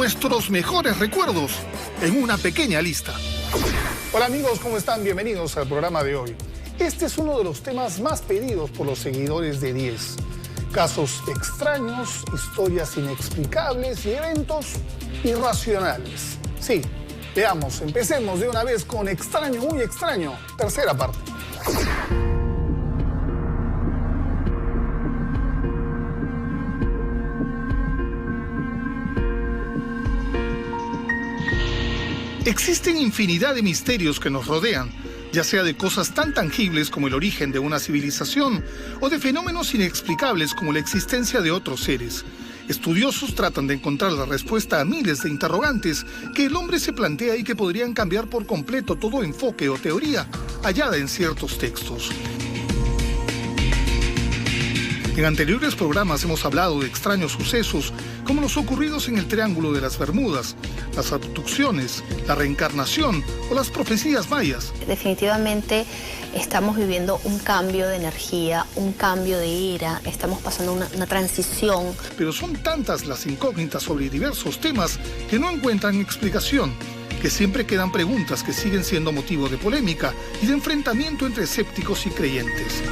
nuestros mejores recuerdos en una pequeña lista. Hola amigos, ¿cómo están? Bienvenidos al programa de hoy. Este es uno de los temas más pedidos por los seguidores de 10. Casos extraños, historias inexplicables y eventos irracionales. Sí, veamos, empecemos de una vez con Extraño, muy extraño, tercera parte. Existen infinidad de misterios que nos rodean, ya sea de cosas tan tangibles como el origen de una civilización o de fenómenos inexplicables como la existencia de otros seres. Estudiosos tratan de encontrar la respuesta a miles de interrogantes que el hombre se plantea y que podrían cambiar por completo todo enfoque o teoría hallada en ciertos textos. En anteriores programas hemos hablado de extraños sucesos como los ocurridos en el Triángulo de las Bermudas, las abducciones, la reencarnación o las profecías mayas. Definitivamente estamos viviendo un cambio de energía, un cambio de era, estamos pasando una transición. Pero son tantas las incógnitas sobre diversos temas que no encuentran explicación, que siempre quedan preguntas que siguen siendo motivo de polémica y de enfrentamiento entre escépticos y creyentes.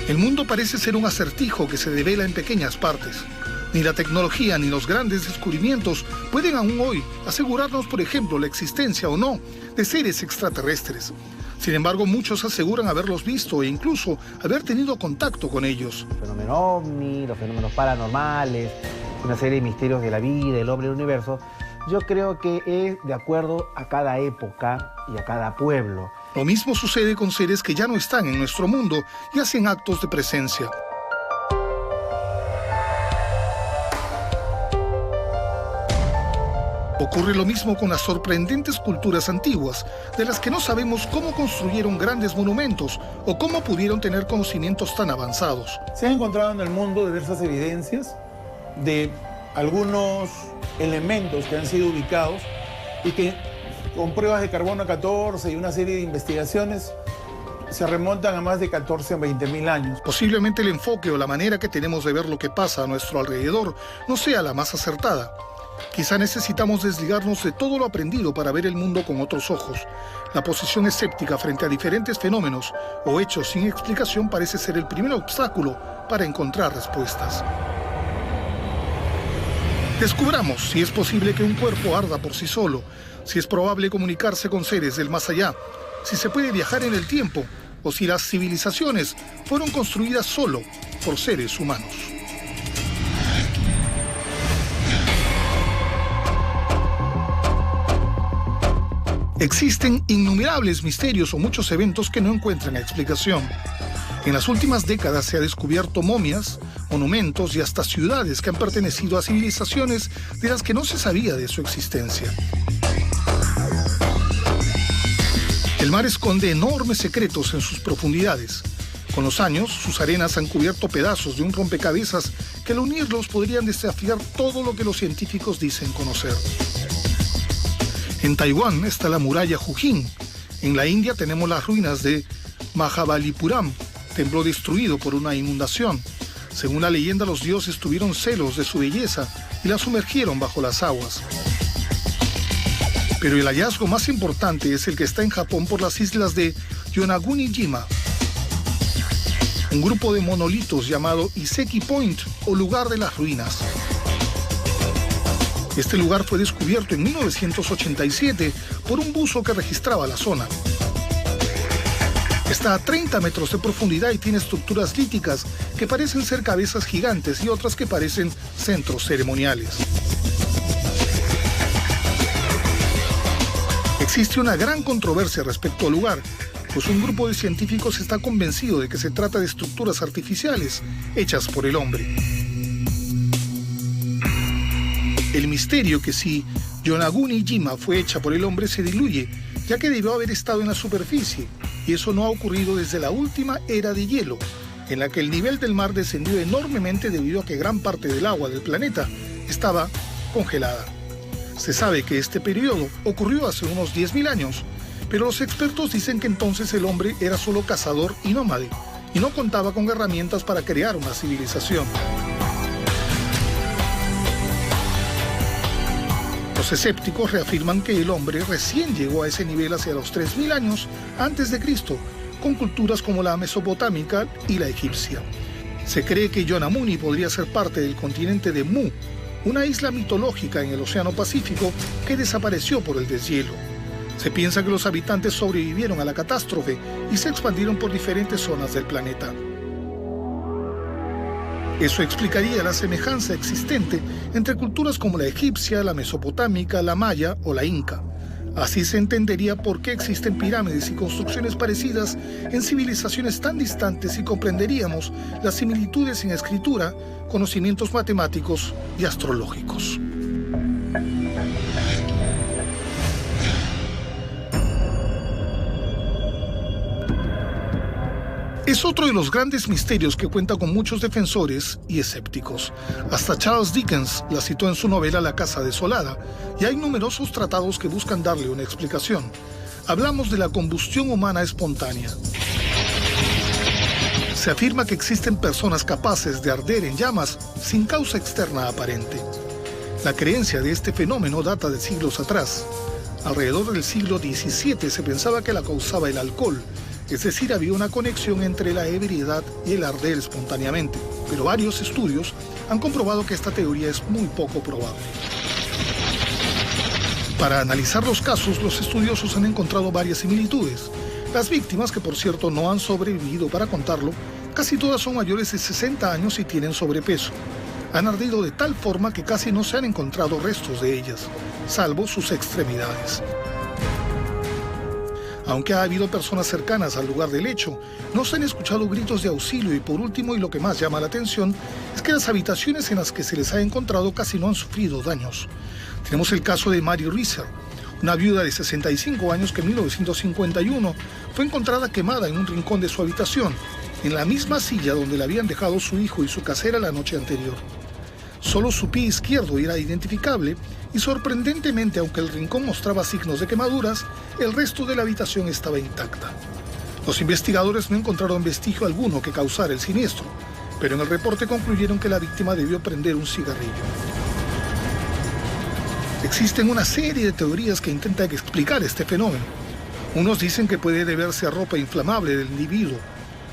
El mundo parece ser un acertijo que se devela en pequeñas partes. Ni la tecnología ni los grandes descubrimientos pueden aún hoy asegurarnos, por ejemplo, la existencia o no de seres extraterrestres. Sin embargo, muchos aseguran haberlos visto e incluso haber tenido contacto con ellos. El fenómeno ovni, los fenómenos paranormales, una serie de misterios de la vida, el hombre, el universo, yo creo que es de acuerdo a cada época y a cada pueblo. Lo mismo sucede con seres que ya no están en nuestro mundo y hacen actos de presencia. Ocurre lo mismo con las sorprendentes culturas antiguas, de las que no sabemos cómo construyeron grandes monumentos o cómo pudieron tener conocimientos tan avanzados. Se han encontrado en el mundo diversas evidencias de algunos elementos que han sido ubicados y que con pruebas de carbono 14 y una serie de investigaciones se remontan a más de 14 o 20 mil años. Posiblemente el enfoque o la manera que tenemos de ver lo que pasa a nuestro alrededor no sea la más acertada. Quizá necesitamos desligarnos de todo lo aprendido para ver el mundo con otros ojos. La posición escéptica frente a diferentes fenómenos o hechos sin explicación parece ser el primer obstáculo para encontrar respuestas. Descubramos si es posible que un cuerpo arda por sí solo, si es probable comunicarse con seres del más allá, si se puede viajar en el tiempo o si las civilizaciones fueron construidas solo por seres humanos. Existen innumerables misterios o muchos eventos que no encuentran explicación. En las últimas décadas se ha descubierto momias, monumentos y hasta ciudades que han pertenecido a civilizaciones de las que no se sabía de su existencia. El mar esconde enormes secretos en sus profundidades. Con los años, sus arenas han cubierto pedazos de un rompecabezas que al unirlos podrían desafiar todo lo que los científicos dicen conocer. En Taiwán está la muralla Jujin. En la India tenemos las ruinas de Mahabalipuram, templo destruido por una inundación. Según la leyenda, los dioses tuvieron celos de su belleza y la sumergieron bajo las aguas. Pero el hallazgo más importante es el que está en Japón por las islas de Yonaguni-jima. Un grupo de monolitos llamado Iseki Point o lugar de las ruinas. Este lugar fue descubierto en 1987 por un buzo que registraba la zona. Está a 30 metros de profundidad y tiene estructuras líticas que parecen ser cabezas gigantes y otras que parecen centros ceremoniales. Existe una gran controversia respecto al lugar, pues un grupo de científicos está convencido de que se trata de estructuras artificiales hechas por el hombre. El misterio que si Yonaguni-jima fue hecha por el hombre se diluye, ya que debió haber estado en la superficie, y eso no ha ocurrido desde la última era de hielo, en la que el nivel del mar descendió enormemente debido a que gran parte del agua del planeta estaba congelada. Se sabe que este periodo ocurrió hace unos 10.000 años, pero los expertos dicen que entonces el hombre era solo cazador y nómade, y no contaba con herramientas para crear una civilización. Los escépticos reafirman que el hombre recién llegó a ese nivel hacia los 3000 años antes de Cristo, con culturas como la mesopotámica y la egipcia. Se cree que Yonamuni podría ser parte del continente de Mu, una isla mitológica en el Océano Pacífico que desapareció por el deshielo. Se piensa que los habitantes sobrevivieron a la catástrofe y se expandieron por diferentes zonas del planeta. Eso explicaría la semejanza existente entre culturas como la egipcia, la mesopotámica, la maya o la inca. Así se entendería por qué existen pirámides y construcciones parecidas en civilizaciones tan distantes y comprenderíamos las similitudes en escritura, conocimientos matemáticos y astrológicos. Es otro de los grandes misterios que cuenta con muchos defensores y escépticos. Hasta Charles Dickens la citó en su novela La Casa Desolada, y hay numerosos tratados que buscan darle una explicación. Hablamos de la combustión humana espontánea. Se afirma que existen personas capaces de arder en llamas sin causa externa aparente. La creencia de este fenómeno data de siglos atrás. Alrededor del siglo XVII se pensaba que la causaba el alcohol, es decir, había una conexión entre la ebriedad y el arder espontáneamente, pero varios estudios han comprobado que esta teoría es muy poco probable. Para analizar los casos, los estudiosos han encontrado varias similitudes. Las víctimas, que por cierto no han sobrevivido para contarlo, casi todas son mayores de 60 años y tienen sobrepeso. Han ardido de tal forma que casi no se han encontrado restos de ellas, salvo sus extremidades. Aunque ha habido personas cercanas al lugar del hecho, no se han escuchado gritos de auxilio y por último, y lo que más llama la atención, es que las habitaciones en las que se les ha encontrado casi no han sufrido daños. Tenemos el caso de Mary Reeser, una viuda de 65 años que en 1951 fue encontrada quemada en un rincón de su habitación, en la misma silla donde la habían dejado su hijo y su casera la noche anterior. Solo su pie izquierdo era identificable y sorprendentemente, aunque el rincón mostraba signos de quemaduras, el resto de la habitación estaba intacta. Los investigadores no encontraron vestigio alguno que causara el siniestro, pero en el reporte concluyeron que la víctima debió prender un cigarrillo. Existen una serie de teorías que intentan explicar este fenómeno. Unos dicen que puede deberse a ropa inflamable del individuo.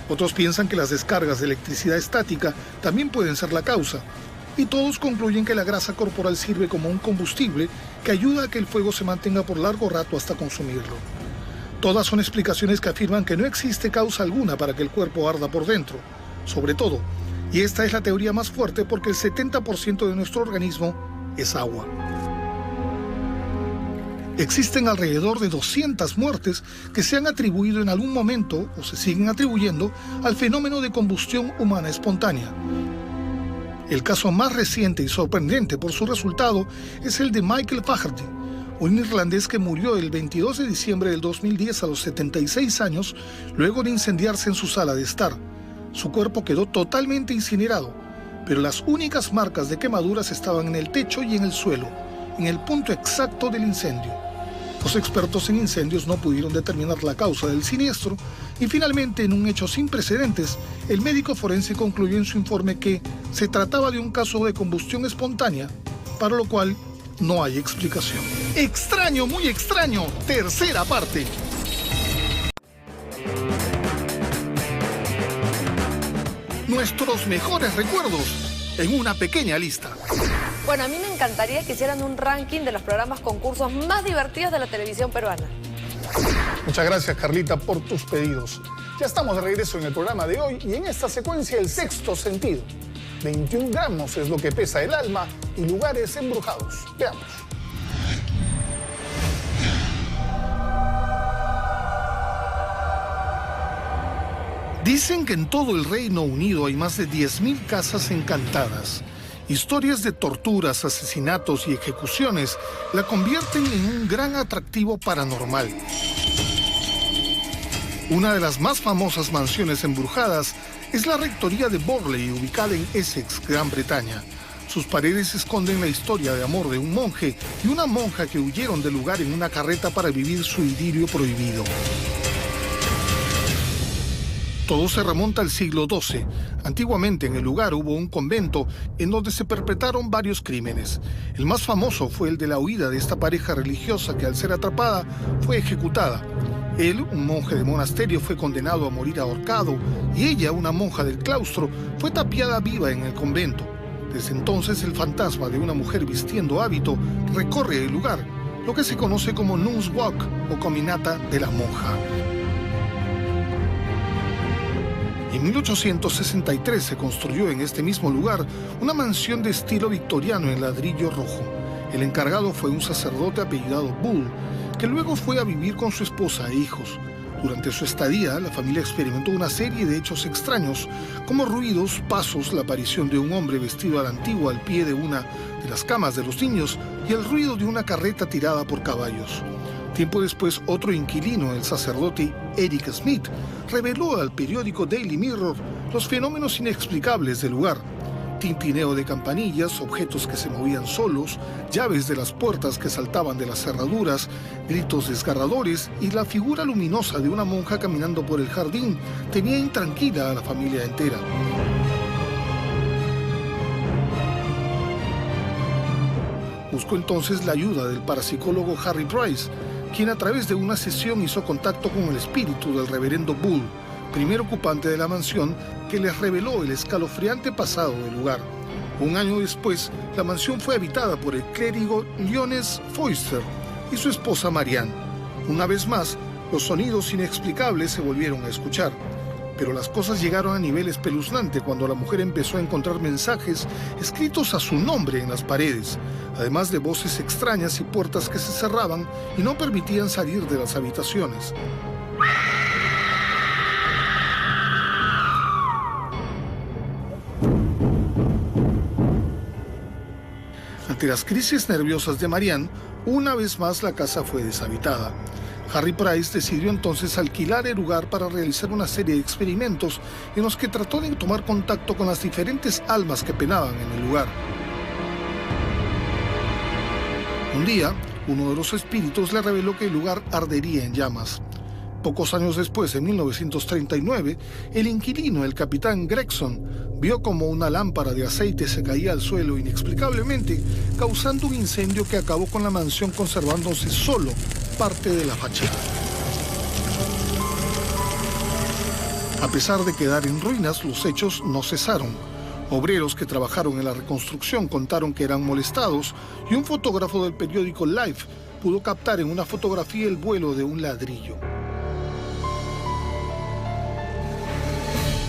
Otros piensan que las descargas de electricidad estática también pueden ser la causa. Y todos concluyen que la grasa corporal sirve como un combustible que ayuda a que el fuego se mantenga por largo rato hasta consumirlo. Todas son explicaciones que afirman que no existe causa alguna para que el cuerpo arda por dentro, sobre todo, y esta es la teoría más fuerte porque el 70% de nuestro organismo es agua. Existen alrededor de 200 muertes que se han atribuido en algún momento, o se siguen atribuyendo, al fenómeno de combustión humana espontánea. El caso más reciente y sorprendente por su resultado es el de Michael Faherty, un irlandés que murió el 22 de diciembre del 2010 a los 76 años luego de incendiarse en su sala de estar. Su cuerpo quedó totalmente incinerado, pero las únicas marcas de quemaduras estaban en el techo y en el suelo, en el punto exacto del incendio. Los expertos en incendios no pudieron determinar la causa del siniestro y finalmente, en un hecho sin precedentes, el médico forense concluyó en su informe que se trataba de un caso de combustión espontánea, para lo cual no hay explicación. Extraño, muy extraño, tercera parte. Nuestros mejores recuerdos en una pequeña lista. Bueno, a mí me encantaría que hicieran un ranking de los programas concursos más divertidos de la televisión peruana. Muchas gracias, Carlita, por tus pedidos. Ya estamos de regreso en el programa de hoy y en esta secuencia El Sexto Sentido. 21 gramos es lo que pesa el alma y lugares embrujados. Veamos. Dicen que en todo el Reino Unido hay más de 10.000 casas encantadas. Historias de torturas, asesinatos y ejecuciones la convierten en un gran atractivo paranormal. Una de las más famosas mansiones embrujadas es la rectoría de Borley, ubicada en Essex, Gran Bretaña. Sus paredes esconden la historia de amor de un monje y una monja que huyeron del lugar en una carreta para vivir su idilio prohibido. Todo se remonta al siglo XII. Antiguamente en el lugar hubo un convento en donde se perpetraron varios crímenes. El más famoso fue el de la huida de esta pareja religiosa que al ser atrapada fue ejecutada. Él, un monje de monasterio, fue condenado a morir ahorcado y ella, una monja del claustro, fue tapiada viva en el convento. Desde entonces el fantasma de una mujer vistiendo hábito recorre el lugar, lo que se conoce como Nun's Walk o caminata de la monja. En 1863 se construyó en este mismo lugar una mansión de estilo victoriano en ladrillo rojo. El encargado fue un sacerdote apellidado Bull, que luego fue a vivir con su esposa e hijos. Durante su estadía, la familia experimentó una serie de hechos extraños, como ruidos, pasos, la aparición de un hombre vestido a la antigua al pie de una de las camas de los niños y el ruido de una carreta tirada por caballos. Tiempo después, otro inquilino, el sacerdote Eric Smith, reveló al periódico Daily Mirror los fenómenos inexplicables del lugar. Tintineo de campanillas, objetos que se movían solos, llaves de las puertas que saltaban de las cerraduras, gritos desgarradores y la figura luminosa de una monja caminando por el jardín tenía intranquila a la familia entera. Buscó entonces la ayuda del parapsicólogo Harry Price, quien a través de una sesión hizo contacto con el espíritu del reverendo Bull, primer ocupante de la mansión, que les reveló el escalofriante pasado del lugar. Un año después, la mansión fue habitada por el clérigo Lioness Foyster y su esposa Marianne. Una vez más, los sonidos inexplicables se volvieron a escuchar. Pero las cosas llegaron a nivel espeluznante cuando la mujer empezó a encontrar mensajes escritos a su nombre en las paredes, además de voces extrañas y puertas que se cerraban y no permitían salir de las habitaciones. Ante las crisis nerviosas de Marianne, una vez más la casa fue deshabitada. Harry Price decidió entonces alquilar el lugar para realizar una serie de experimentos en los que trató de tomar contacto con las diferentes almas que penaban en el lugar. Un día, uno de los espíritus le reveló que el lugar ardería en llamas. Pocos años después, en 1939, el inquilino, el capitán Gregson, vio como una lámpara de aceite se caía al suelo inexplicablemente, causando un incendio que acabó con la mansión conservándose solo parte de la fachada. A pesar de quedar en ruinas, los hechos no cesaron. Obreros que trabajaron en la reconstrucción contaron que eran molestados y un fotógrafo del periódico Life pudo captar en una fotografía el vuelo de un ladrillo.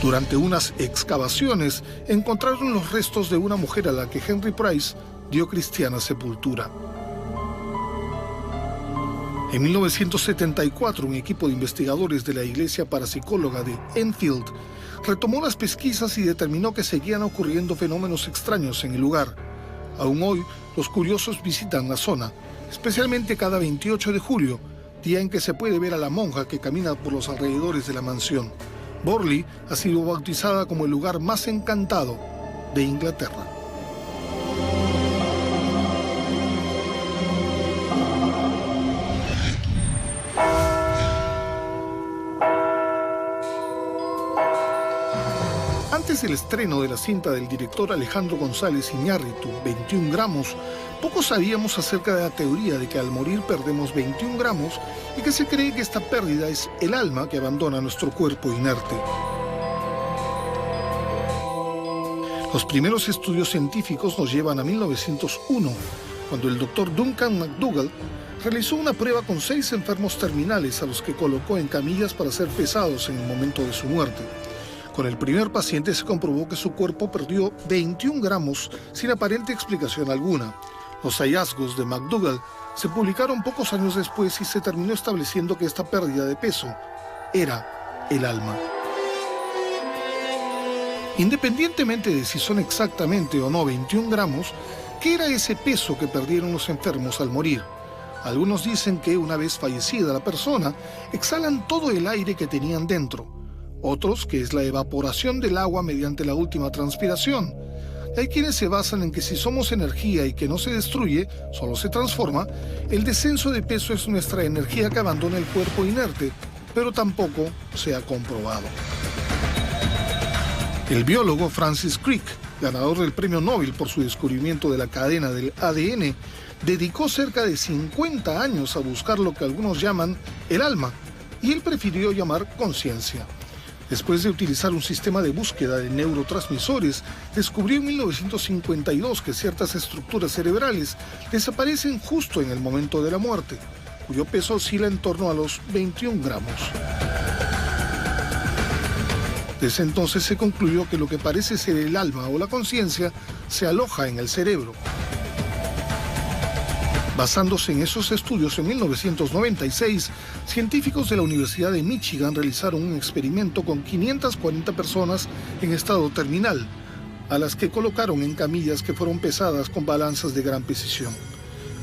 Durante unas excavaciones encontraron los restos de una mujer a la que Henry Price dio cristiana sepultura. En 1974, un equipo de investigadores de la iglesia parapsicóloga de Enfield retomó las pesquisas y determinó que seguían ocurriendo fenómenos extraños en el lugar. Aún hoy, los curiosos visitan la zona, especialmente cada 28 de julio, día en que se puede ver a la monja que camina por los alrededores de la mansión. Borley ha sido bautizada como el lugar más encantado de Inglaterra. Antes del estreno de la cinta del director Alejandro González Iñárritu, 21 gramos, poco sabíamos acerca de la teoría de que al morir perdemos 21 gramos y que se cree que esta pérdida es el alma que abandona nuestro cuerpo inerte. Los primeros estudios científicos nos llevan a 1901, cuando el doctor Duncan McDougall realizó una prueba con 6 enfermos terminales a los que colocó en camillas para ser pesados en el momento de su muerte. Con el primer paciente se comprobó que su cuerpo perdió 21 gramos sin aparente explicación alguna. Los hallazgos de McDougall se publicaron pocos años después y se terminó estableciendo que esta pérdida de peso era el alma. Independientemente de si son exactamente o no 21 gramos, ¿qué era ese peso que perdieron los enfermos al morir? Algunos dicen que una vez fallecida la persona, exhalan todo el aire que tenían dentro. Otros que es la evaporación del agua mediante la última transpiración. Hay quienes se basan en que si somos energía y que no se destruye, solo se transforma, el descenso de peso es nuestra energía que abandona el cuerpo inerte, pero tampoco se ha comprobado. El biólogo Francis Crick, ganador del premio Nobel por su descubrimiento de la cadena del ADN, dedicó cerca de 50 años a buscar lo que algunos llaman el alma, y él prefirió llamar conciencia. Después de utilizar un sistema de búsqueda de neurotransmisores, descubrió en 1952 que ciertas estructuras cerebrales desaparecen justo en el momento de la muerte, cuyo peso oscila en torno a los 21 gramos. Desde entonces se concluyó que lo que parece ser el alma o la conciencia se aloja en el cerebro. Basándose en esos estudios, en 1996, científicos de la Universidad de Michigan realizaron un experimento con 540 personas en estado terminal, a las que colocaron en camillas que fueron pesadas con balanzas de gran precisión,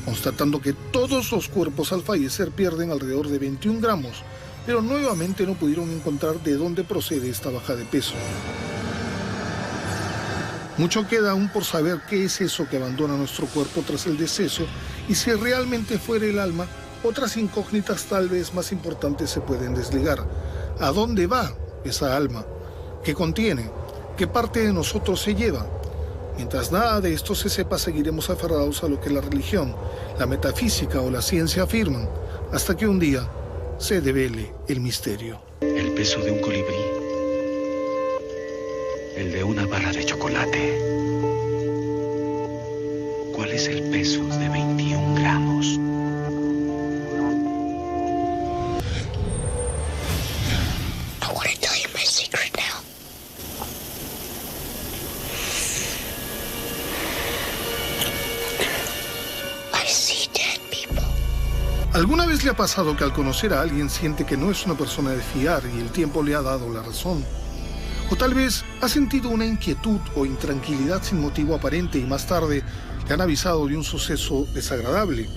constatando que todos los cuerpos al fallecer pierden alrededor de 21 gramos, pero nuevamente no pudieron encontrar de dónde procede esta baja de peso. Mucho queda aún por saber qué es eso que abandona nuestro cuerpo tras el deceso y si realmente fuera el alma, otras incógnitas tal vez más importantes se pueden desligar. ¿A dónde va esa alma? ¿Qué contiene? ¿Qué parte de nosotros se lleva? Mientras nada de esto se sepa, seguiremos aferrados a lo que la religión, la metafísica o la ciencia afirman, hasta que un día se devele el misterio. El peso de un colibrí. El de una barra de chocolate. ¿Cuál es el peso de 21 gramos? I want to tell you my secret now. I see dead people. ¿Alguna vez le ha pasado que al conocer a alguien siente que no es una persona de fiar y el tiempo le ha dado la razón? O tal vez ha sentido una inquietud o intranquilidad sin motivo aparente y más tarde le han avisado de un suceso desagradable.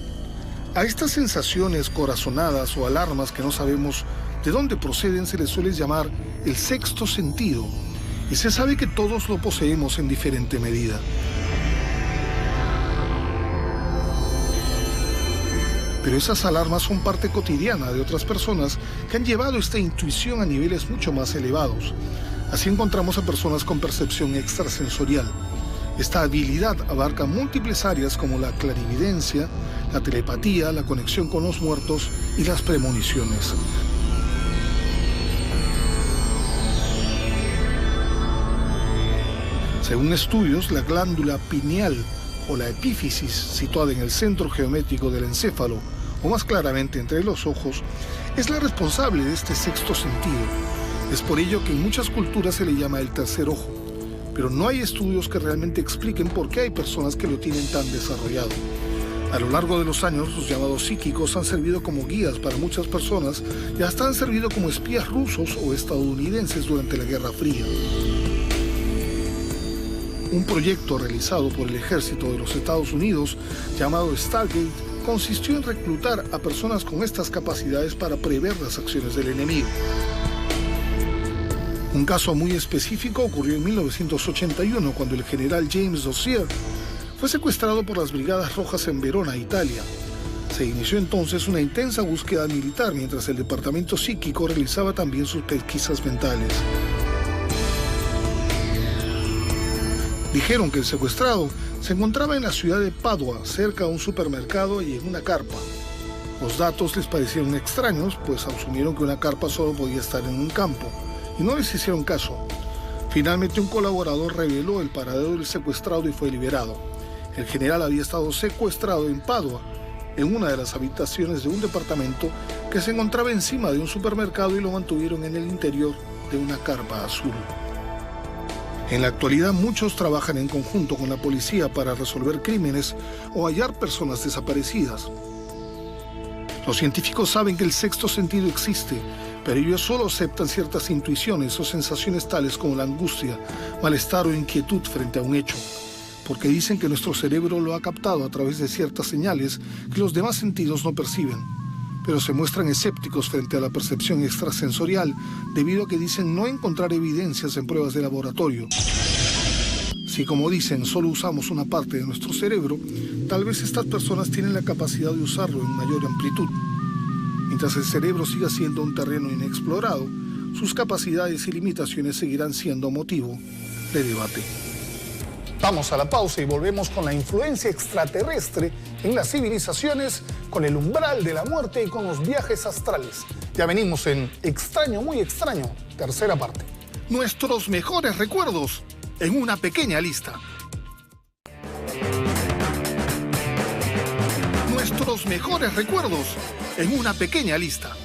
A estas sensaciones corazonadas o alarmas que no sabemos de dónde proceden se les suele llamar el sexto sentido, y se sabe que todos lo poseemos en diferente medida. Pero esas alarmas son parte cotidiana de otras personas que han llevado esta intuición a niveles mucho más elevados. Así encontramos a personas con percepción extrasensorial. Esta habilidad abarca múltiples áreas como la clarividencia, la telepatía, la conexión con los muertos y las premoniciones. Según estudios, la glándula pineal o la epífisis, situada en el centro geométrico del encéfalo, o más claramente entre los ojos, es la responsable de este sexto sentido. Es por ello que en muchas culturas se le llama el tercer ojo, pero no hay estudios que realmente expliquen por qué hay personas que lo tienen tan desarrollado. A lo largo de los años, los llamados psíquicos han servido como guías para muchas personas y hasta han servido como espías rusos o estadounidenses durante la Guerra Fría. Un proyecto realizado por el ejército de los Estados Unidos, llamado Stargate, consistió en reclutar a personas con estas capacidades para prever las acciones del enemigo. Un caso muy específico ocurrió en 1981, cuando el general James Dozier fue secuestrado por las Brigadas Rojas en Verona, Italia. Se inició entonces una intensa búsqueda militar, mientras el departamento psíquico realizaba también sus pesquisas mentales. Dijeron que el secuestrado se encontraba en la ciudad de Padua, cerca de un supermercado y en una carpa. Los datos les parecieron extraños, pues asumieron que una carpa solo podía estar en un campo, y no les hicieron caso. Finalmente un colaborador reveló el paradero del secuestrado y fue liberado. El general había estado secuestrado en Padua, en una de las habitaciones de un departamento que se encontraba encima de un supermercado, y lo mantuvieron en el interior de una carpa azul. En la actualidad muchos trabajan en conjunto con la policía para resolver crímenes o hallar personas desaparecidas. Los científicos saben que el sexto sentido existe, pero ellos solo aceptan ciertas intuiciones o sensaciones tales como la angustia, malestar o inquietud frente a un hecho, porque dicen que nuestro cerebro lo ha captado a través de ciertas señales que los demás sentidos no perciben, pero se muestran escépticos frente a la percepción extrasensorial debido a que dicen no encontrar evidencias en pruebas de laboratorio. Si, como dicen, solo usamos una parte de nuestro cerebro, tal vez estas personas tienen la capacidad de usarlo en mayor amplitud. Mientras el cerebro siga siendo un terreno inexplorado, sus capacidades y limitaciones seguirán siendo motivo de debate. Vamos a la pausa y volvemos con la influencia extraterrestre en las civilizaciones, con el umbral de la muerte y con los viajes astrales. Ya venimos en Extraño, muy extraño, tercera parte. Nuestros mejores recuerdos en una pequeña lista. Nuestros mejores recuerdos en una pequeña lista.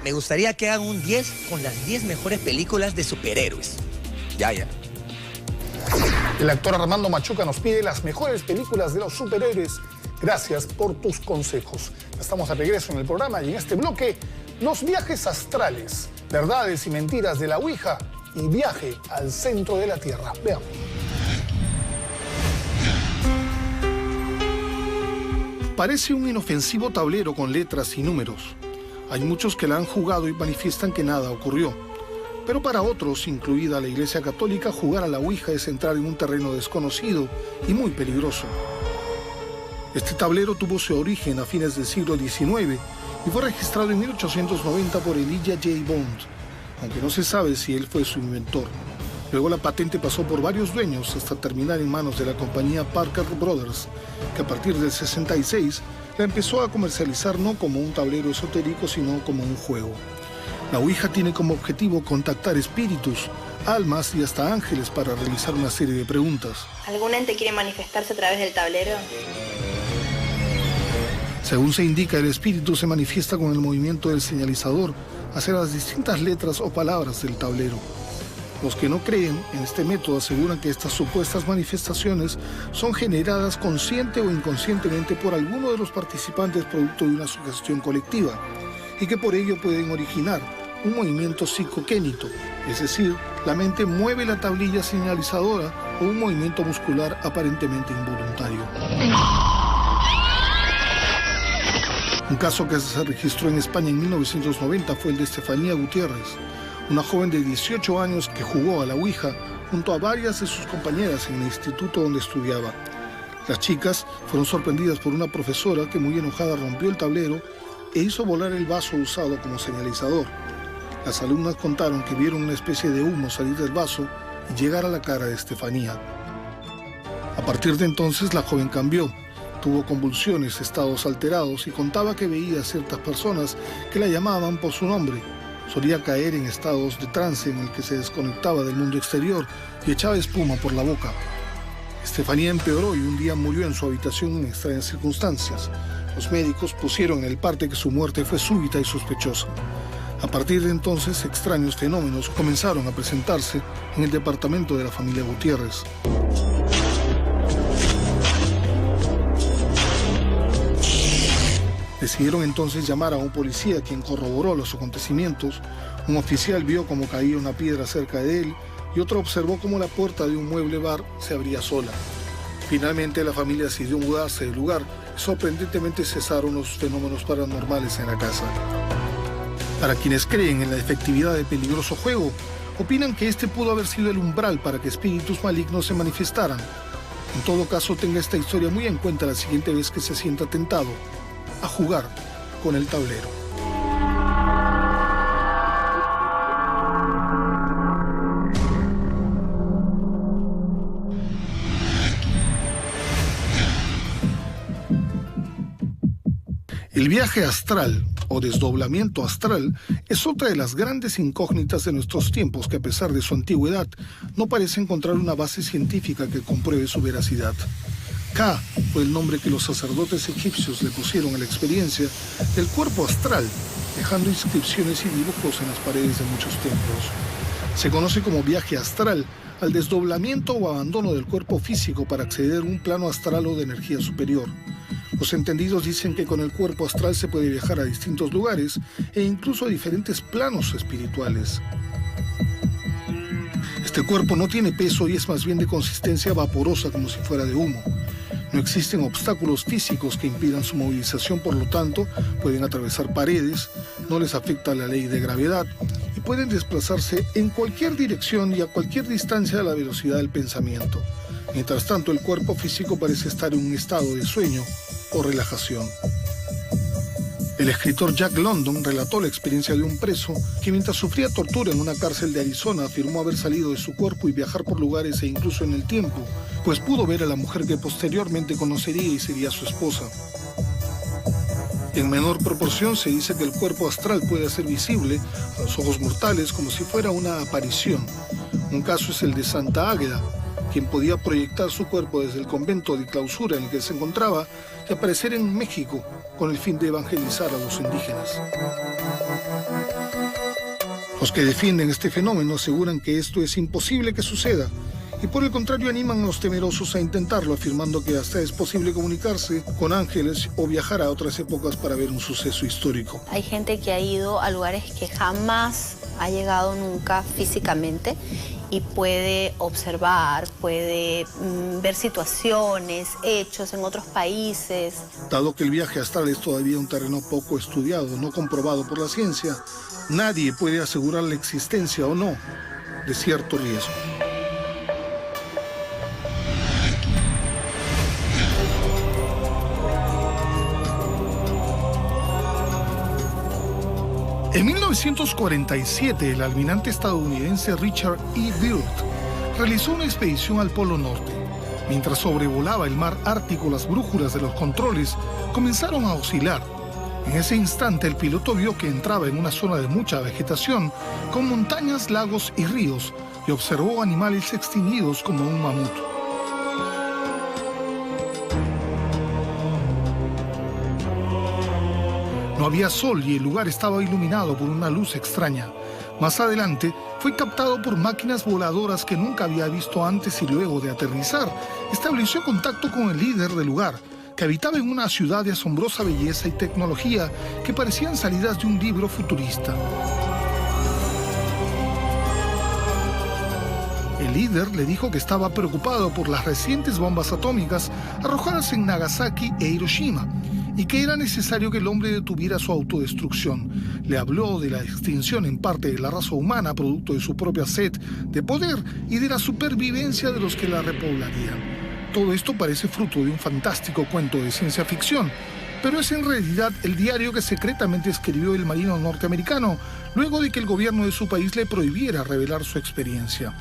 Me gustaría que hagan un 10 con las 10 mejores películas de superhéroes. Ya. El actor Armando Machuca nos pide las mejores películas de los superhéroes. Gracias por tus consejos. Estamos de regreso en el programa y en este bloque, los viajes astrales, verdades y mentiras de la Ouija y viaje al centro de la Tierra. Veamos. Parece un inofensivo tablero con letras y números. Hay muchos que la han jugado y manifiestan que nada ocurrió. Pero para otros, incluida la Iglesia Católica, jugar a la Ouija es entrar en un terreno desconocido y muy peligroso. Este tablero tuvo su origen a fines del siglo XIX y fue registrado en 1890 por Elijah J. Bond, aunque no se sabe si él fue su inventor. Luego la patente pasó por varios dueños hasta terminar en manos de la compañía Parker Brothers, que a partir del 66 la empezó a comercializar no como un tablero esotérico, sino como un juego. La Ouija tiene como objetivo contactar espíritus, almas y hasta ángeles para realizar una serie de preguntas. ¿Algún ente quiere manifestarse a través del tablero? Según se indica, el espíritu se manifiesta con el movimiento del señalizador hacia las distintas letras o palabras del tablero. Los que no creen en este método aseguran que estas supuestas manifestaciones son generadas consciente o inconscientemente por alguno de los participantes producto de una sugestión colectiva y que por ello pueden originar un movimiento psicoquénito, es decir, la mente mueve la tablilla señalizadora o un movimiento muscular aparentemente involuntario. Un caso que se registró en España en 1990 fue el de Estefanía Gutiérrez, una joven de 18 años que jugó a la Ouija junto a varias de sus compañeras en el instituto donde estudiaba. Las chicas fueron sorprendidas por una profesora que muy enojada rompió el tablero e hizo volar el vaso usado como señalizador. Las alumnas contaron que vieron una especie de humo salir del vaso y llegar a la cara de Estefanía. A partir de entonces la joven cambió, tuvo convulsiones, estados alterados y contaba que veía a ciertas personas que la llamaban por su nombre. Solía caer en estados de trance en el que se desconectaba del mundo exterior y echaba espuma por la boca. Estefanía empeoró y un día murió en su habitación en extrañas circunstancias. Los médicos pusieron en el parte que su muerte fue súbita y sospechosa. A partir de entonces, extraños fenómenos comenzaron a presentarse en el departamento de la familia Gutiérrez. Decidieron entonces llamar a un policía, quien corroboró los acontecimientos. Un oficial vio cómo caía una piedra cerca de él y otro observó cómo la puerta de un mueble bar se abría sola. Finalmente la familia decidió mudarse del lugar y sorprendentemente cesaron los fenómenos paranormales en la casa. Para quienes creen en la efectividad del peligroso juego, opinan que este pudo haber sido el umbral para que espíritus malignos se manifestaran. En todo caso, tenga esta historia muy en cuenta la siguiente vez que se sienta tentado a jugar con el tablero. El viaje astral o desdoblamiento astral es otra de las grandes incógnitas de nuestros tiempos que, a pesar de su antigüedad, no parece encontrar una base científica que compruebe su veracidad. Ka fue el nombre que los sacerdotes egipcios le pusieron a la experiencia del cuerpo astral, dejando inscripciones y dibujos en las paredes de muchos templos. Se conoce como viaje astral al desdoblamiento o abandono del cuerpo físico para acceder a un plano astral o de energía superior. Los entendidos dicen que con el cuerpo astral se puede viajar a distintos lugares e incluso a diferentes planos espirituales. Este cuerpo no tiene peso y es más bien de consistencia vaporosa, como si fuera de humo. No existen obstáculos físicos que impidan su movilización, por lo tanto, pueden atravesar paredes, no les afecta la ley de gravedad y pueden desplazarse en cualquier dirección y a cualquier distancia a la velocidad del pensamiento. Mientras tanto, el cuerpo físico parece estar en un estado de sueño o relajación. El escritor Jack London relató la experiencia de un preso que mientras sufría tortura en una cárcel de Arizona afirmó haber salido de su cuerpo y viajar por lugares e incluso en el tiempo, pues pudo ver a la mujer que posteriormente conocería y sería su esposa. En menor proporción se dice que el cuerpo astral puede ser visible a los ojos mortales como si fuera una aparición. Un caso es el de Santa Águeda, quien podía proyectar su cuerpo desde el convento de clausura en el que se encontraba y aparecer en México con el fin de evangelizar a los indígenas. Los que defienden este fenómeno aseguran que esto es imposible que suceda y por el contrario animan a los temerosos a intentarlo, afirmando que hasta es posible comunicarse con ángeles o viajar a otras épocas para ver un suceso histórico. Hay gente que ha ido a lugares que jamás ha llegado nunca físicamente y puede observar, puede ver situaciones, hechos en otros países. Dado que el viaje astral es todavía un terreno poco estudiado, no comprobado por la ciencia, nadie puede asegurar la existencia o no de cierto riesgo. En 1947, el almirante estadounidense Richard E. Byrd realizó una expedición al Polo Norte. Mientras sobrevolaba el mar Ártico, las brújulas de los controles comenzaron a oscilar. En ese instante, el piloto vio que entraba en una zona de mucha vegetación, con montañas, lagos y ríos, y observó animales extinguidos como un mamut. No había sol y el lugar estaba iluminado por una luz extraña. Más adelante, fue captado por máquinas voladoras que nunca había visto antes y luego de aterrizar, estableció contacto con el líder del lugar, que habitaba en una ciudad de asombrosa belleza y tecnología que parecían salidas de un libro futurista. El líder le dijo que estaba preocupado por las recientes bombas atómicas arrojadas en Nagasaki e Hiroshima, y que era necesario que el hombre detuviera su autodestrucción. Le habló de la extinción en parte de la raza humana, producto de su propia sed de poder y de la supervivencia de los que la repoblarían. Todo esto parece fruto de un fantástico cuento de ciencia ficción, pero es en realidad el diario que secretamente escribió el marino norteamericano, luego de que el gobierno de su país le prohibiera revelar su experiencia.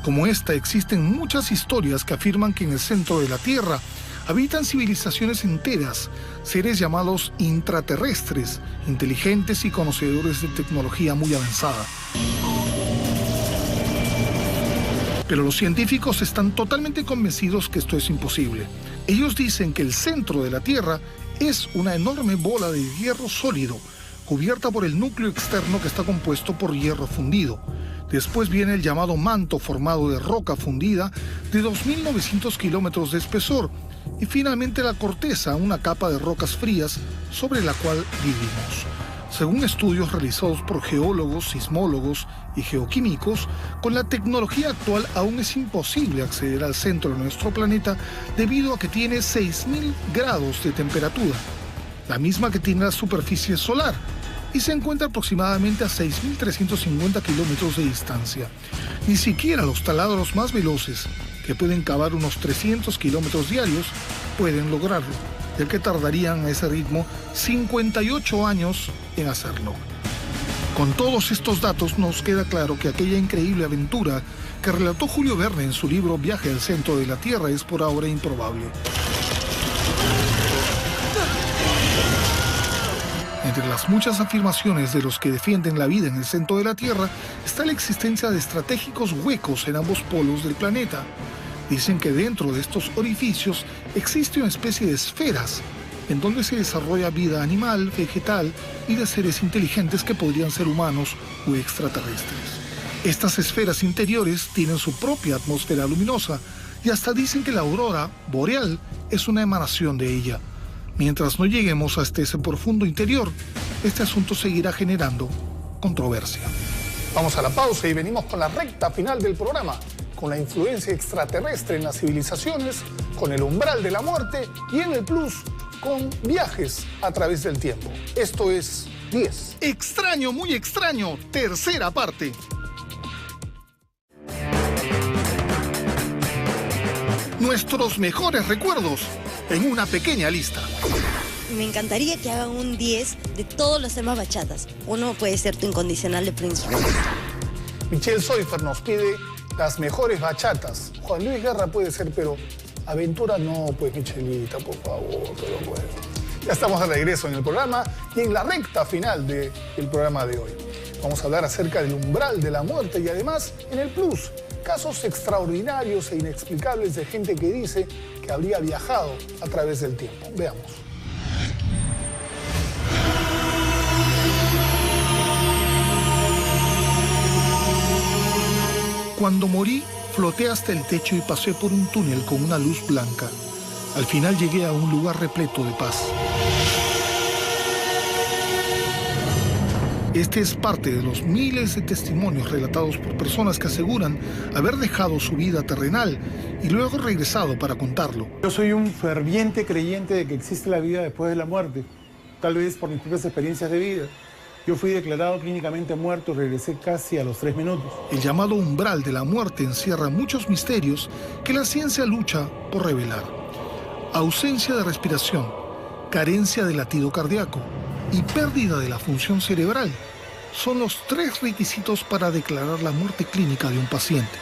Como esta, existen muchas historias que afirman que en el centro de la Tierra habitan civilizaciones enteras, seres llamados intraterrestres, inteligentes y conocedores de tecnología muy avanzada. Pero los científicos están totalmente convencidos que esto es imposible. Ellos dicen que el centro de la Tierra es una enorme bola de hierro sólido, cubierta por el núcleo externo que está compuesto por hierro fundido. Después viene el llamado manto formado de roca fundida de 2.900 kilómetros de espesor, y finalmente la corteza, una capa de rocas frías sobre la cual vivimos. Según estudios realizados por geólogos, sismólogos y geoquímicos, con la tecnología actual aún es imposible acceder al centro de nuestro planeta debido a que tiene 6.000 grados de temperatura, la misma que tiene la superficie solar, y se encuentra aproximadamente a 6.350 kilómetros de distancia. Ni siquiera los taladros más veloces, que pueden cavar unos 300 kilómetros diarios, pueden lograrlo, ya que tardarían a ese ritmo 58 años en hacerlo. Con todos estos datos nos queda claro que aquella increíble aventura que relató Julio Verne en su libro Viaje al centro de la Tierra es por ahora improbable. Entre las muchas afirmaciones de los que defienden la vida en el centro de la Tierra está la existencia de estratégicos huecos en ambos polos del planeta. Dicen que dentro de estos orificios existe una especie de esferas en donde se desarrolla vida animal, vegetal y de seres inteligentes que podrían ser humanos o extraterrestres. Estas esferas interiores tienen su propia atmósfera luminosa y hasta dicen que la aurora boreal es una emanación de ella. Mientras no lleguemos hasta ese profundo interior, este asunto seguirá generando controversia. Vamos a la pausa y venimos con la recta final del programa, con la influencia extraterrestre en las civilizaciones, con el umbral de la muerte y en el plus, con viajes a través del tiempo. Esto es 10. Extraño, muy extraño, tercera parte. Nuestros mejores recuerdos en una pequeña lista. me encantaría que hagan un 10 de todos los temas bachatas. Uno puede ser Tu Incondicional de Prince Royce. Michelle Soifer nos pide las mejores bachatas. Juan Luis Guerra puede ser, pero Aventura no, pues Michelita, por favor, pero bueno. Ya estamos de regreso en el programa y en la recta final del programa de hoy. Vamos a hablar acerca del umbral de la muerte y además, en el plus, casos extraordinarios e inexplicables de gente que dice que habría viajado a través del tiempo. Veamos. Cuando morí, floté hasta el techo y pasé por un túnel con una luz blanca. Al final llegué a un lugar repleto de paz. Este es parte de los miles de testimonios relatados por personas que aseguran haber dejado su vida terrenal y luego regresado para contarlo. Yo soy un ferviente creyente de que existe la vida después de la muerte, tal vez por mis propias experiencias de vida. Yo fui declarado clínicamente muerto y regresé casi a los 3 minutos. El llamado umbral de la muerte encierra muchos misterios que la ciencia lucha por revelar. Ausencia de respiración, carencia de latido cardíaco y pérdida de la función cerebral son los 3 requisitos para declarar la muerte clínica de un paciente.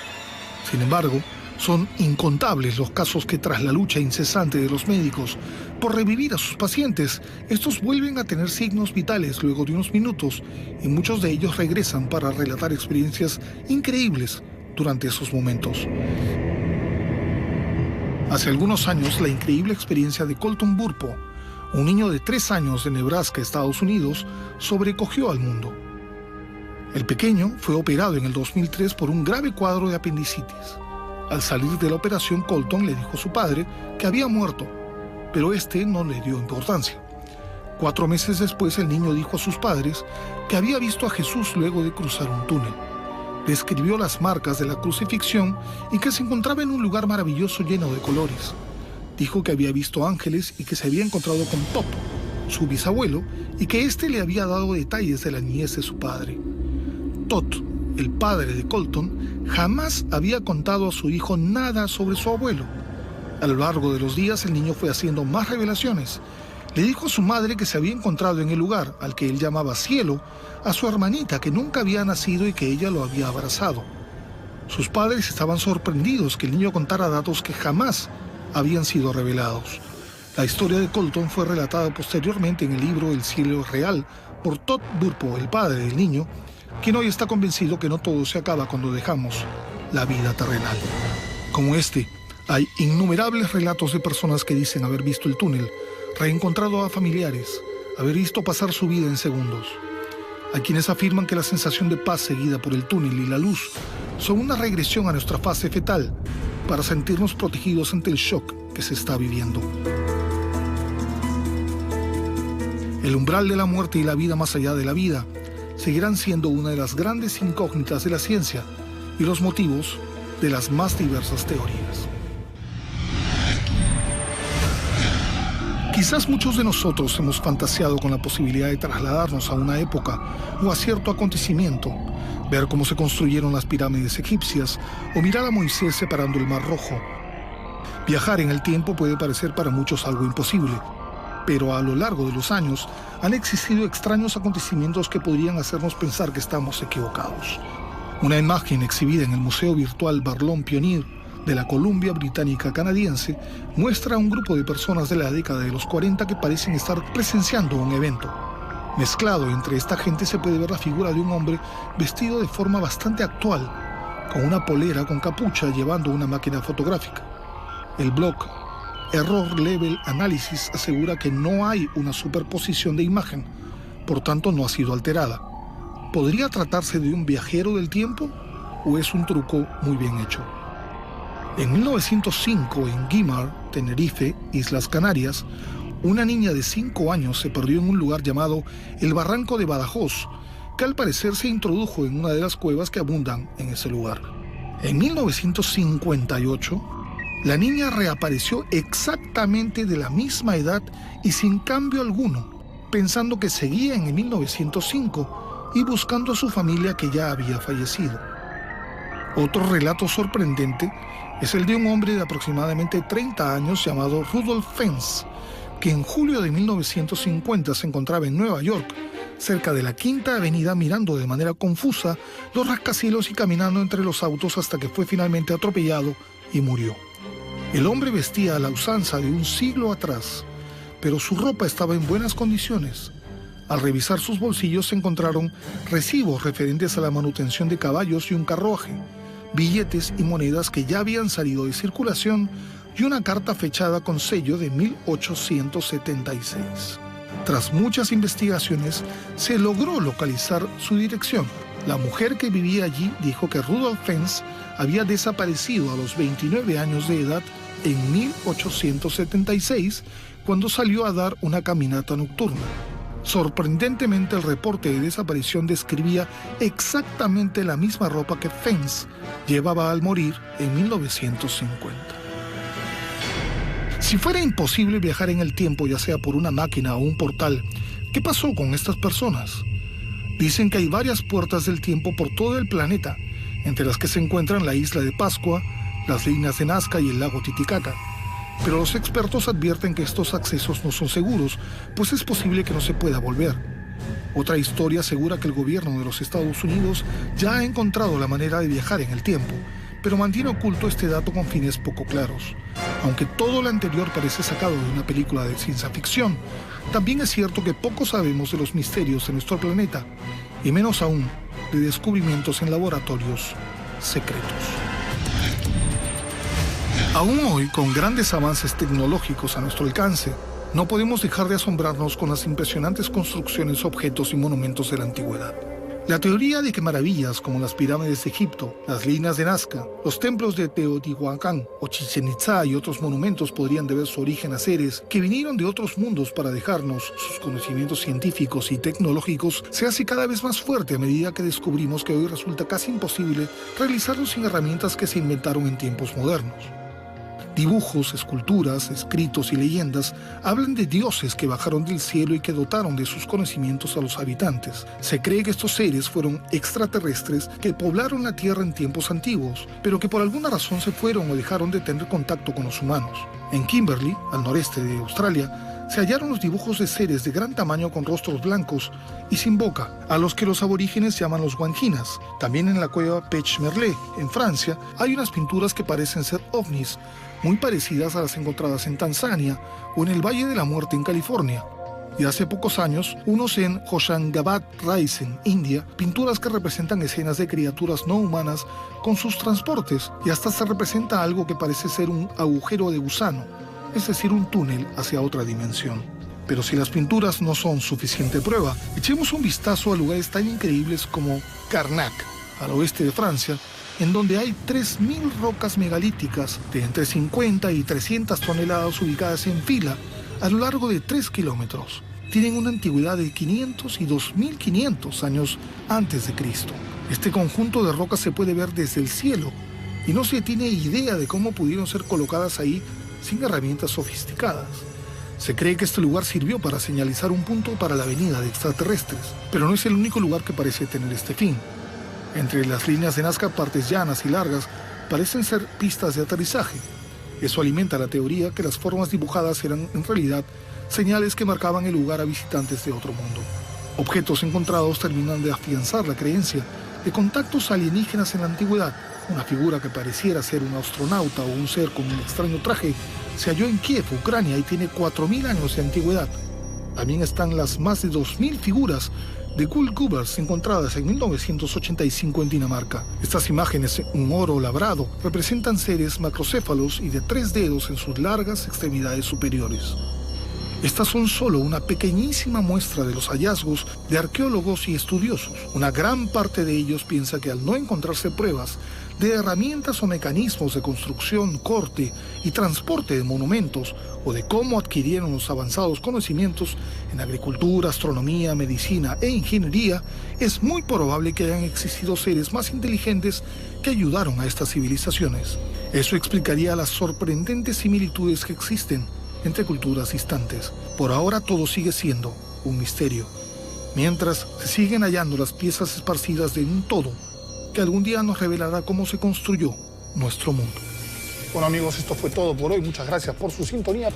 Sin embargo, son incontables los casos que tras la lucha incesante de los médicos por revivir a sus pacientes, estos vuelven a tener signos vitales luego de unos minutos y muchos de ellos regresan para relatar experiencias increíbles durante esos momentos. Hace algunos años, la increíble experiencia de Colton Burpo, un niño de 3 años de Nebraska, Estados Unidos, sobrecogió al mundo. El pequeño fue operado en el 2003 por un grave cuadro de apendicitis. Al salir de la operación, Colton le dijo a su padre que había muerto, pero este no le dio importancia. 4 meses después, el niño dijo a sus padres que había visto a Jesús luego de cruzar un túnel. Describió las marcas de la crucifixión y que se encontraba en un lugar maravilloso lleno de colores. Dijo que había visto ángeles y que se había encontrado con Top, su bisabuelo, y que éste le había dado detalles de la niñez de su padre. Todd, el padre de Colton, jamás había contado a su hijo nada sobre su abuelo. A lo largo de los días, el niño fue haciendo más revelaciones. Le dijo a su madre que se había encontrado en el lugar, al que él llamaba cielo, a su hermanita que nunca había nacido y que ella lo había abrazado. Sus padres estaban sorprendidos que el niño contara datos que jamás habían sido revelados. La historia de Colton fue relatada posteriormente en el libro El cielo real por Todd Burpo, el padre del niño, quien hoy está convencido que no todo se acaba cuando dejamos la vida terrenal. Como este, hay innumerables relatos de personas que dicen haber visto el túnel, reencontrado a familiares, haber visto pasar su vida en segundos. Hay quienes afirman que la sensación de paz seguida por el túnel y la luz son una regresión a nuestra fase fetal para sentirnos protegidos ante el shock que se está viviendo. El umbral de la muerte y la vida más allá de la vida seguirán siendo una de las grandes incógnitas de la ciencia y los motivos de las más diversas teorías. Quizás muchos de nosotros hemos fantaseado con la posibilidad de trasladarnos a una época o a cierto acontecimiento, ver cómo se construyeron las pirámides egipcias o mirar a Moisés separando el Mar Rojo. Viajar en el tiempo puede parecer para muchos algo imposible, pero a lo largo de los años han existido extraños acontecimientos que podrían hacernos pensar que estamos equivocados. Una imagen exhibida en el Museo Virtual Barlow Pioneer de la Columbia Británica Canadiense muestra a un grupo de personas de la década de los 40 que parecen estar presenciando un evento. Mezclado entre esta gente se puede ver la figura de un hombre vestido de forma bastante actual, con una polera con capucha llevando una máquina fotográfica. El blog Error Level Analysis asegura que no hay una superposición de imagen, por tanto no ha sido alterada. ¿Podría tratarse de un viajero del tiempo o es un truco muy bien hecho? En 1905, en Guimar, Tenerife, Islas Canarias, una niña de 5 años se perdió en un lugar llamado el Barranco de Badajoz, que al parecer se introdujo en una de las cuevas que abundan en ese lugar. En 1958, la niña reapareció exactamente de la misma edad y sin cambio alguno, pensando que seguía en el 1905 y buscando a su familia que ya había fallecido. Otro relato sorprendente es el de un hombre de aproximadamente 30 años llamado Rudolf Fentz, que en julio de 1950 se encontraba en Nueva York, cerca de la Quinta Avenida, mirando de manera confusa los rascacielos y caminando entre los autos hasta que fue finalmente atropellado y murió. El hombre vestía a la usanza de un siglo atrás, pero su ropa estaba en buenas condiciones. Al revisar sus bolsillos se encontraron recibos referentes a la manutención de caballos y un carruaje, billetes y monedas que ya habían salido de circulación y una carta fechada con sello de 1876. Tras muchas investigaciones, se logró localizar su dirección. La mujer que vivía allí dijo que Rudolf Fentz había desaparecido a los 29 años de edad en 1876, cuando salió a dar una caminata nocturna. Sorprendentemente, el reporte de desaparición describía exactamente la misma ropa que Fentz llevaba al morir en 1950. Si fuera imposible viajar en el tiempo, ya sea por una máquina o un portal, ¿qué pasó con estas personas? Dicen que hay varias puertas del tiempo por todo el planeta, entre las que se encuentran la isla de Pascua, las líneas de Nazca y el lago Titicaca. Pero los expertos advierten que estos accesos no son seguros, pues es posible que no se pueda volver. Otra historia asegura que el gobierno de los Estados Unidos ya ha encontrado la manera de viajar en el tiempo, pero mantiene oculto este dato con fines poco claros. Aunque todo lo anterior parece sacado de una película de ciencia ficción, también es cierto que poco sabemos de los misterios de nuestro planeta, y menos aún de descubrimientos en laboratorios secretos. Aún hoy, con grandes avances tecnológicos a nuestro alcance, no podemos dejar de asombrarnos con las impresionantes construcciones, objetos y monumentos de la antigüedad. La teoría de que maravillas como las pirámides de Egipto, las líneas de Nazca, los templos de Teotihuacán o Chichén Itzá y otros monumentos podrían deber su origen a seres que vinieron de otros mundos para dejarnos sus conocimientos científicos y tecnológicos se hace cada vez más fuerte a medida que descubrimos que hoy resulta casi imposible realizarlos sin herramientas que se inventaron en tiempos modernos. Dibujos, esculturas, escritos y leyendas hablan de dioses que bajaron del cielo y que dotaron de sus conocimientos a los habitantes. Se cree que estos seres fueron extraterrestres que poblaron la Tierra en tiempos antiguos, pero que por alguna razón se fueron o dejaron de tener contacto con los humanos. En Kimberley, al noreste de Australia, se hallaron los dibujos de seres de gran tamaño con rostros blancos y sin boca, a los que los aborígenes llaman los guanginas. También en la cueva Pech-Merle, en Francia, hay unas pinturas que parecen ser ovnis, muy parecidas a las encontradas en Tanzania o en el Valle de la Muerte en California. Y hace pocos años, unos en Hoshangabad, Raisen, India, pinturas que representan escenas de criaturas no humanas con sus transportes, y hasta se representa algo que parece ser un agujero de gusano, es decir, un túnel hacia otra dimensión. Pero si las pinturas no son suficiente prueba, echemos un vistazo a lugares tan increíbles como Karnak, al oeste de Francia, en donde hay 3.000 rocas megalíticas de entre 50 y 300 toneladas ubicadas en fila a lo largo de 3 kilómetros. Tienen una antigüedad de 500 y 2.500 años antes de Cristo. Este conjunto de rocas se puede ver desde el cielo y no se tiene idea de cómo pudieron ser colocadas ahí sin herramientas sofisticadas. Se cree que este lugar sirvió para señalizar un punto para la venida de extraterrestres, pero no es el único lugar que parece tener este fin. Entre las líneas de Nazca, partes llanas y largas parecen ser pistas de aterrizaje. Eso alimenta la teoría que las formas dibujadas eran en realidad señales que marcaban el lugar a visitantes de otro mundo. Objetos encontrados terminan de afianzar la creencia de contactos alienígenas en la antigüedad. Una figura que pareciera ser un astronauta o un ser con un extraño traje se halló en Kiev, Ucrania, y tiene 4.000 años de antigüedad. También están las más de 2.000 figuras de Gullgubers encontradas en 1985 en Dinamarca. Estas imágenes en oro labrado representan seres macrocéfalos y de 3 dedos en sus largas extremidades superiores. Estas son solo una pequeñísima muestra de los hallazgos de arqueólogos y estudiosos. Una gran parte de ellos piensa que al no encontrarse pruebas de herramientas o mecanismos de construcción, corte y transporte de monumentos, o de cómo adquirieron los avanzados conocimientos en agricultura, astronomía, medicina e ingeniería, es muy probable que hayan existido seres más inteligentes que ayudaron a estas civilizaciones. Eso explicaría las sorprendentes similitudes que existen entre culturas distantes. Por ahora todo sigue siendo un misterio, mientras se siguen hallando las piezas esparcidas de un todo que algún día nos revelará cómo se construyó nuestro mundo. Bueno amigos, esto fue todo por hoy. Muchas gracias por su sintonía.